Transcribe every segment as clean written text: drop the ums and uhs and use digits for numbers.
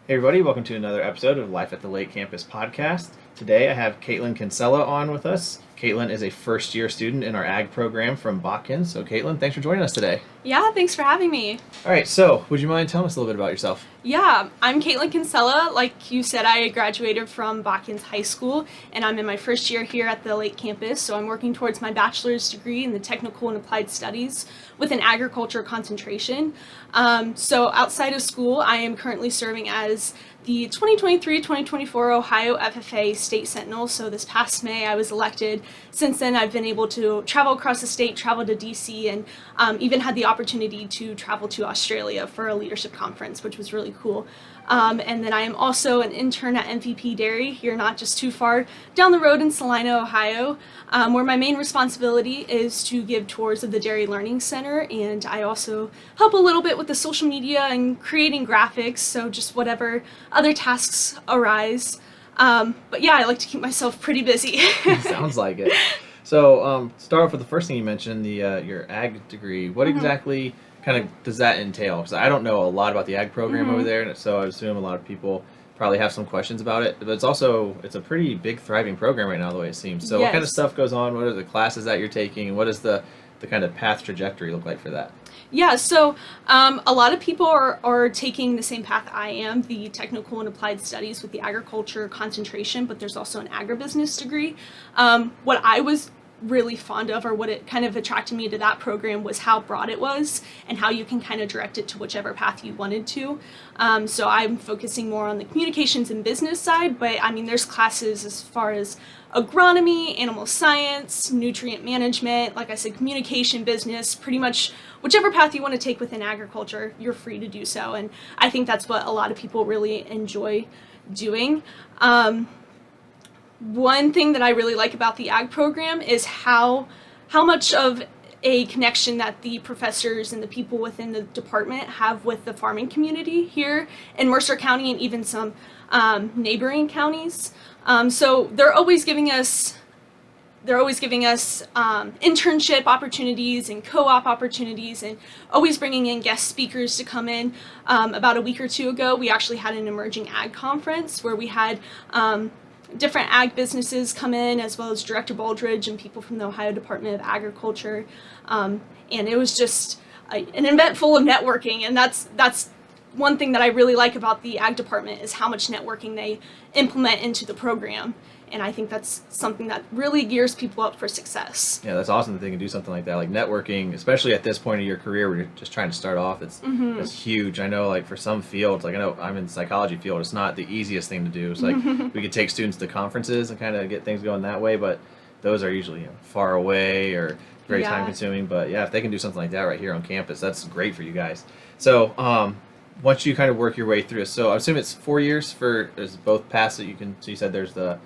Hey everybody, welcome to another episode of Life at the Lake Campus podcast. Today I have Katelyn Kinsella on with us. Katelyn is a first-year student in our ag program from Botkin. So Katelyn, thanks for joining us today. Yeah, thanks for having me. All right, so would you mind telling us a little bit about yourself? Yeah, I'm Katelyn Kinsella. Like you said, I graduated from Botkin's High School, and I'm in my first year here at the Lake Campus, so I'm working towards my bachelor's degree in the Technical and Applied Studies with an agriculture concentration. So outside of school, I am currently serving as the 2023-2024 Ohio FFA State Sentinel. So this past May, I was elected. Since then, I've been able to travel across the state, travel to DC, and even had the opportunity to travel to Australia for a leadership conference, which was really cool. And then I am also an intern at MVP Dairy here, not just too far down the road in Salina, Ohio, where my main responsibility is to give tours of the Dairy Learning Center, and I also help a little bit with the social media and creating graphics, so just whatever other tasks arise. But yeah, I like to keep myself pretty busy. Sounds like it. So start off with the first thing you mentioned, the your ag degree. What exactly kind of does that entail? Because I don't know a lot about the ag program over there, so I assume a lot of people probably have some questions about it. But it's a pretty big, thriving program right now, the way it seems. So what kind of stuff goes on? What are the classes that you're taking? And what does the kind of path trajectory look like for that? Yeah, so a lot of people are taking the same path I am, the Technical and Applied Studies with the agriculture concentration, but there's also an agribusiness degree. What I was really fond of, or what it kind of attracted me to that program, was how broad it was and how you can kind of direct it to whichever path you wanted to. So I'm focusing more on the communications and business side, but I mean there's classes as far as agronomy, animal science, nutrient management, like I said, communication, business, pretty much whichever path you want to take within agriculture, you're free to do so. And I think that's what a lot of people really enjoy doing. One thing that I really like about the ag program is how much of a connection that the professors and the people within the department have with the farming community here in Mercer County and even some neighboring counties. So they're always giving us internship opportunities and co-op opportunities, and always bringing in guest speakers to come in. About a week or two ago, we actually had an emerging ag conference where we had different ag businesses come in, as well as Director Baldridge and people from the Ohio Department of Agriculture. And it was just an event full of networking, and that's one thing that I really like about the ag department is how much networking they implement into the program. And I think that's something that really gears people up for success. Yeah, that's awesome that they can do something like that. Like networking, especially at this point of your career where you're just trying to start off, it's huge. I know, like for some fields, like I know I'm in the psychology field, it's not the easiest thing to do. It's like we could take students to conferences and kind of get things going that way, but those are usually far away or very time consuming. But yeah, if they can do something like that right here on campus, that's great for you guys. So once you kind of work your way through it, so I assume it's 4 years for there's both paths that you can. So you said there's the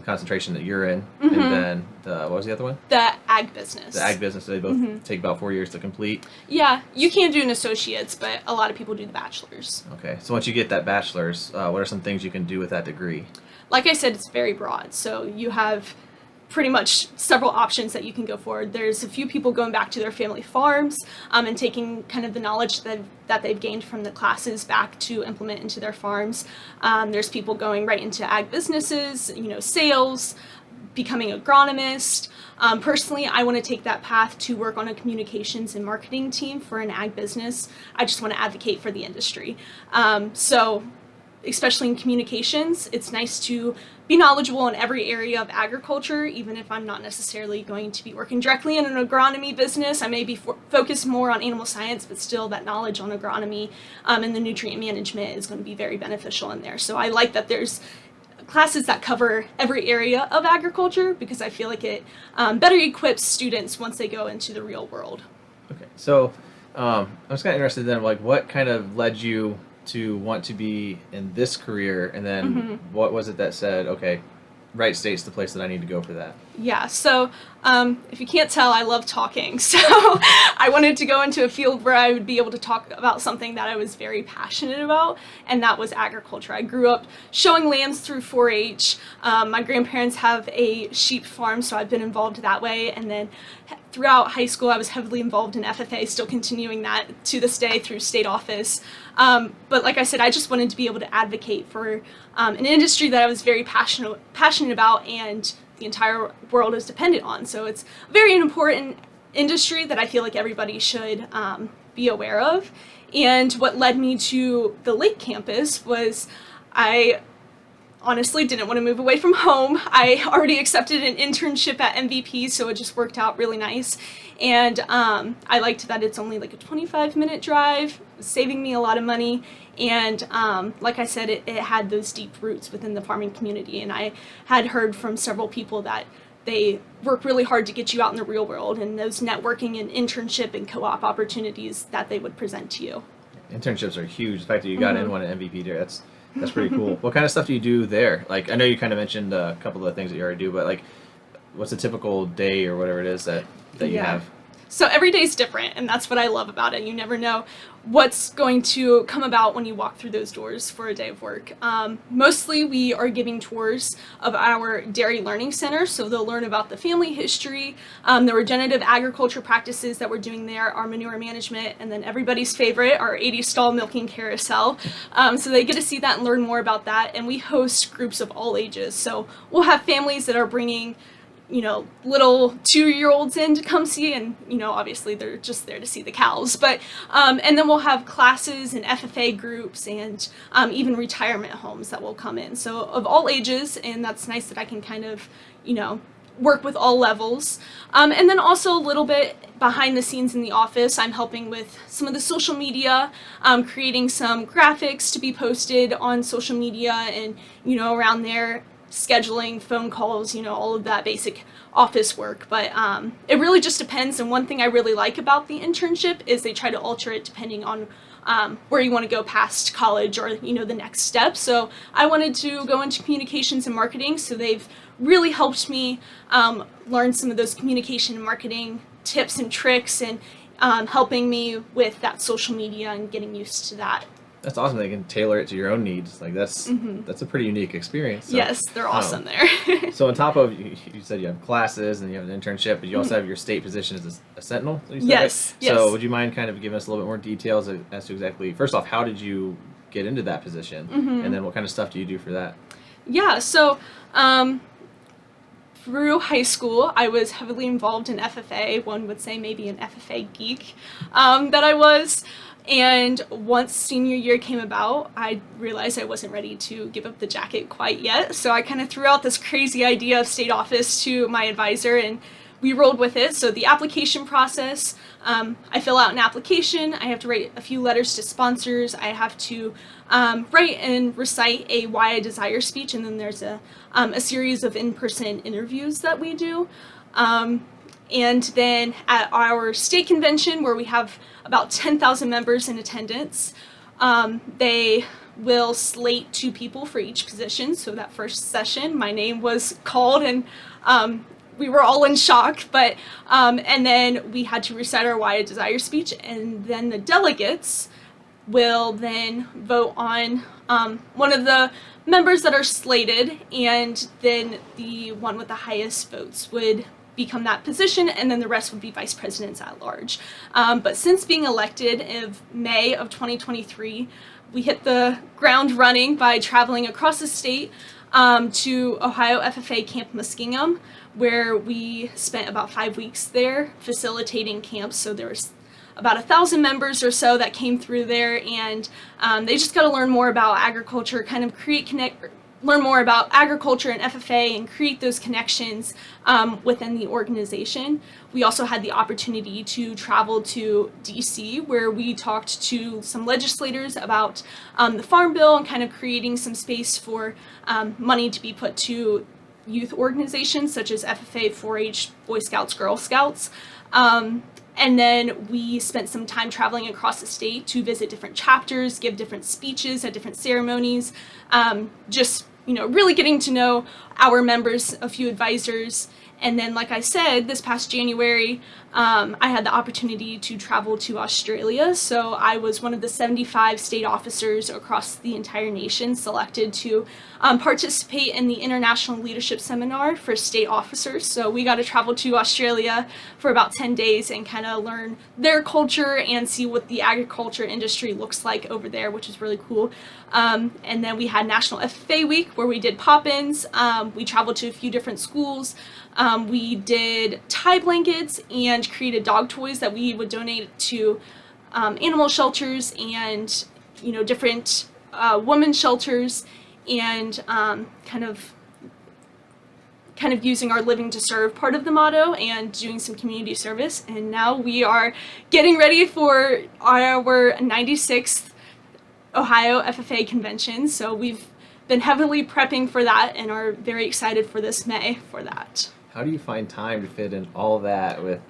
concentration that you're in, and then what was the other one? The ag business. The ag business. They both take about 4 years to complete. Yeah, you can do an associate's, but a lot of people do the bachelor's. Okay, so once you get that bachelor's, what are some things you can do with that degree? Like I said, it's very broad, so you have pretty much several options that you can go for. There's a few people going back to their family farms and taking kind of the knowledge that they've gained from the classes back to implement into their farms. There's people going right into ag businesses, sales, becoming agronomist. Personally, I want to take that path to work on a communications and marketing team for an ag business. I just want to advocate for the industry. So especially in communications, it's nice to be knowledgeable in every area of agriculture, even if I'm not necessarily going to be working directly in an agronomy business. I may be focused more on animal science, but still that knowledge on agronomy and the nutrient management is going to be very beneficial in there. So I like that there's classes that cover every area of agriculture, because I feel like it better equips students once they go into the real world. Okay, so I was kind of interested then, like what kind of led you to want to be in this career, and then what was it that said, okay, Wright State's the place that I need to go for that? Yeah, so if you can't tell, I love talking. So I wanted to go into a field where I would be able to talk about something that I was very passionate about, and that was agriculture. I grew up showing lambs through 4-H. My grandparents have a sheep farm, so I've been involved that way. And then throughout high school, I was heavily involved in FFA, still continuing that to this day through state office. But like I said, I just wanted to be able to advocate for an industry that I was very passionate about, and the entire world is dependent on. So it's a very important industry that I feel like everybody should be aware of. And what led me to the Lake campus was I honestly didn't want to move away from home. I already accepted an internship at MVP, so it just worked out really nice. And I liked that it's only like a 25-minute drive, saving me a lot of money. And like I said, it had those deep roots within the farming community. And I had heard from several people that they work really hard to get you out in the real world, and those networking and internship and co-op opportunities that they would present to you. Internships are huge. The fact that you got in one at MVP there, that's pretty cool. What kind of stuff do you do there? Like, I know you kind of mentioned a couple of the things that you already do, but like, what's a typical day or whatever it is that you have? So every day is different, and that's what I love about it. You never know what's going to come about when you walk through those doors for a day of work. Mostly we are giving tours of our dairy learning center, so they'll learn about the family history, the regenerative agriculture practices that we're doing there, our manure management, and then everybody's favorite, our 80-stall milking carousel. So they get to see that and learn more about that, and we host groups of all ages. So we'll have families that are bringing little 2-year-olds in to come see, and, obviously they're just there to see the cows, but, and then we'll have classes and FFA groups and even retirement homes that will come in. So of all ages, and that's nice that I can kind of, work with all levels. And then also a little bit behind the scenes in the office, I'm helping with some of the social media, creating some graphics to be posted on social media and, around there, scheduling phone calls, all of that basic office work. But it really just depends. And one thing I really like about the internship is they try to alter it depending on where you want to go past college or, the next step. So I wanted to go into communications and marketing. So they've really helped me learn some of those communication and marketing tips and tricks, and helping me with that social media and getting used to that. That's awesome. They can tailor it to your own needs. Like that's a pretty unique experience. So, yes, they're awesome there. So on top of, you said you have classes and you have an internship, but you also have your state position as a sentinel. You said, yes, right? yes. So would you mind kind of giving us a little bit more details as to exactly, first off, how did you get into that position? And then what kind of stuff do you do for that? Yeah, so through high school, I was heavily involved in FFA. One would say maybe an FFA geek that I was. And once senior year came about, I realized I wasn't ready to give up the jacket quite yet. So I kind of threw out this crazy idea of state office to my advisor, and we rolled with it. So the application process, I fill out an application. I have to write a few letters to sponsors. I have to write and recite a Why I Desire speech, and then there's a series of in-person interviews that we do. And then at our state convention, where we have about 10,000 members in attendance, they will slate 2 people for each position. So that first session, my name was called, and we were all in shock. But and then we had to recite our Why I Desire speech, and then the delegates will then vote on one of the members that are slated, and then the one with the highest votes would become that position, and then the rest would be vice presidents at large. But since being elected in May of 2023, we hit the ground running by traveling across the state to Ohio FFA Camp Muskingum, where we spent about 5 weeks there facilitating camps. So there was about 1,000 members or so that came through there, and they just got to learn more about agriculture, kind of learn more about agriculture and FFA and create those connections within the organization. We also had the opportunity to travel to DC, where we talked to some legislators about the Farm Bill and kind of creating some space for money to be put to youth organizations such as FFA, 4-H, Boy Scouts, Girl Scouts. And then we spent some time traveling across the state to visit different chapters, give different speeches at different ceremonies, just really getting to know our members, a few advisors, And then, like I said, this past January, I had the opportunity to travel to Australia. So I was one of the 75 state officers across the entire nation selected to participate in the International Leadership Seminar for state officers. So we got to travel to Australia for about 10 days and kind of learn their culture and see what the agriculture industry looks like over there, which is really cool. And then we had National FFA Week where we did pop-ins. We traveled to a few different schools. We did tie blankets and created dog toys that we would donate to animal shelters and, different women's shelters, and kind of using our living to serve part of the motto and doing some community service. And now we are getting ready for our 96th Ohio FFA convention. So we've been heavily prepping for that and are very excited for this May for that. How do you find time to fit in all that with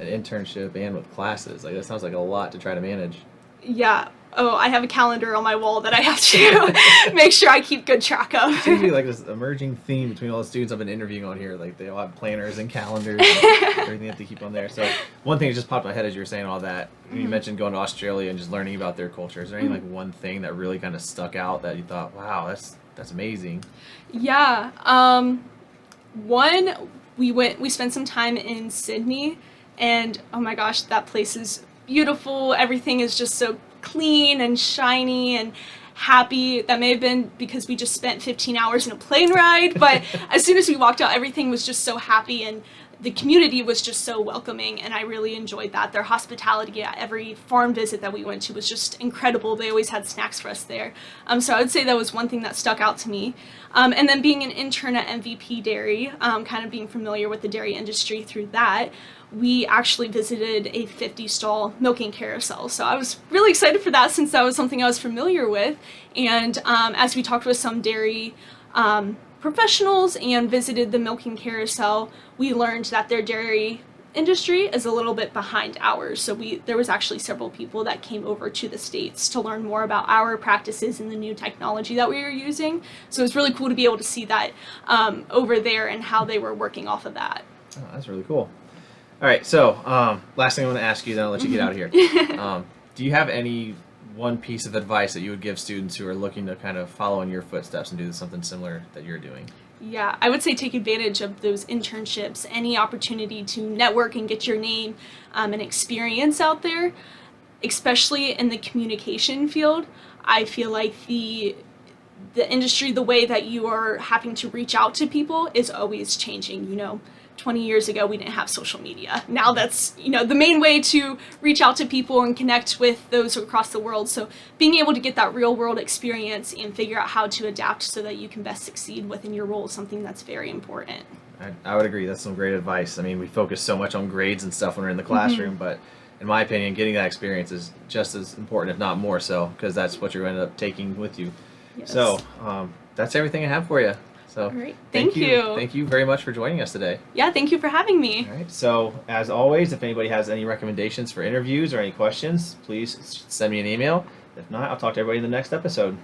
an internship and with classes? Like, that sounds like a lot to try to manage. Yeah. Oh, I have a calendar on my wall that I have to make sure I keep good track of. It seems to be like this emerging theme between all the students I've been interviewing on here. Like, they all have planners and calendars and everything they have to keep on there. So one thing that just popped in my head as you were saying all that, you mentioned going to Australia and just learning about their culture. Is there any like one thing that really kind of stuck out that you thought, wow, that's amazing? Yeah. We spent some time in Sydney, and oh my gosh, that place is beautiful. Everything is just so clean and shiny and happy. That may have been because we just spent 15 hours in a plane ride, but as soon as we walked out, everything was just so happy, and the community was just so welcoming, and I really enjoyed that. Their hospitality at every farm visit that we went to was just incredible. They always had snacks for us there. So I would say that was one thing that stuck out to me. And then being an intern at MVP Dairy, kind of being familiar with the dairy industry through that, we actually visited a 50-stall milking carousel. So I was really excited for that since that was something I was familiar with. And as we talked with some dairy professionals and visited the milking carousel, we learned that their dairy industry is a little bit behind ours. So there was actually several people that came over to the States to learn more about our practices and the new technology that we were using. So it was really cool to be able to see that over there and how they were working off of that. Oh, that's really cool. All right, so last thing I want to ask you, then I'll let you get out of here. Do you have any one piece of advice that you would give students who are looking to kind of follow in your footsteps and do something similar that you're doing? Yeah, I would say take advantage of those internships, any opportunity to network and get your name and experience out there, especially in the communication field. I feel like the industry, the way that you are having to reach out to people is always changing. 20 years ago, we didn't have social media. Now that's, the main way to reach out to people and connect with those across the world. So being able to get that real world experience and figure out how to adapt so that you can best succeed within your role is something that's very important. I would agree. That's some great advice. I mean, we focus so much on grades and stuff when we're in the classroom, but in my opinion, getting that experience is just as important, if not more so, because that's what you're going to end up taking with you. Yes. So that's everything I have for you. So all right. Thank you. Thank you very much for joining us today. Yeah, thank you for having me. All right. So as always, if anybody has any recommendations for interviews or any questions, please send me an email. If not, I'll talk to everybody in the next episode.